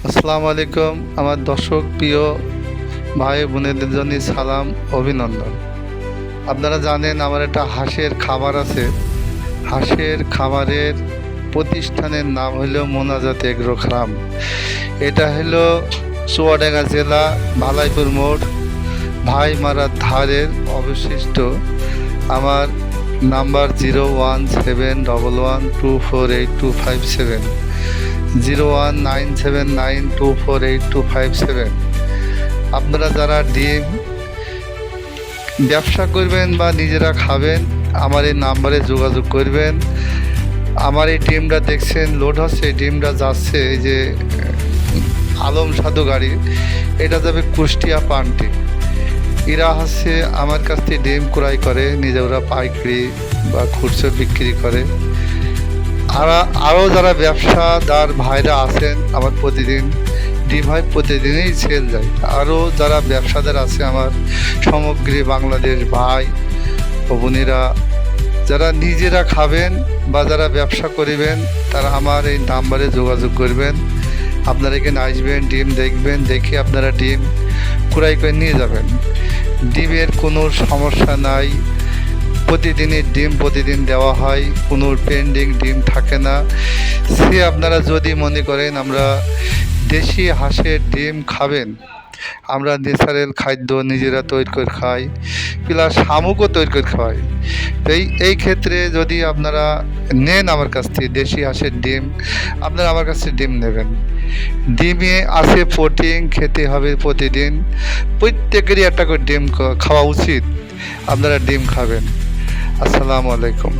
আসসালামু আলাইকুম। আমার দর্শক প্রিয় ভাই বোনেদের জন্য সালাম, অভিনন্দন। আপনারা জানেন আমার একটা হাঁসের খামার আছে। হাঁসের খামারের প্রতিষ্ঠানের নাম হলো মোনাজাত এগ্রো ফার্ম। এটা হলো চুয়াডাঙ্গা জেলা ভালাইপুর মোড় ভাইমারার ধারের অবশিষ্ট। আমার নাম্বার 017112482570, 019792482257। আপনারা যারা ডিম ব্যবসা করবেন বা নিজেরা খাবেন আমার এই নাম্বারে যোগাযোগ করবেন। আমার এই ডিমটা দেখছেন লোড হচ্ছে, এই ডিমটা যাচ্ছে এই যে আলম সাধু গাড়ি, এটা যাবে কুষ্টিয়া পান্টি। এরা হচ্ছে আমার কাছ থেকে ডিম ক্রয় করে, নিজেরা পাইকারি বা খুচরো বিক্রি করে। আরও যারা ব্যবসাদার ভাইরা আছেন আমার প্রতিদিন ডিম হয়, প্রতিদিনই সেল যায়। আরও যারা ব্যবসাদার আছে আমার সমগ্র বাংলাদেশ ভাই ও বোনেরা, যারা নিজেরা খাবেন বা যারা ব্যবসা করিবেন তারা আমার এই নাম্বারে যোগাযোগ করবেন। আপনারা এখানে আসবেন, ডিম দেখবেন, দেখে আপনারা ডিম ক্রয় করে নিয়ে যাবেন। ডিমের কোনো সমস্যা নাই, প্রতিদিনের ডিম প্রতিদিন দেওয়া হয়, কোনো পেন্ডিং ডিম থাকে না। সে আপনারা যদি মনে করেন আমরা দেশি হাঁসের ডিম খাবেন, আমরা ন্যাচারাল খাদ্য নিজেরা তৈরি করে খাই, প্লাস শামুকও তৈরি করে খাওয়াই। এই ক্ষেত্রে যদি আপনারা নেন আমার কাছ থেকে দেশি হাঁসের ডিম, আপনারা আমার কাছ থেকে ডিম নেবেন। ডিমে আছে প্রোটিন, খেতে হবে প্রতিদিন, প্রত্যেকেরই একটা করে ডিম খাওয়া উচিত। আপনারা ডিম খাবেন। আসসালামু আলাইকুম।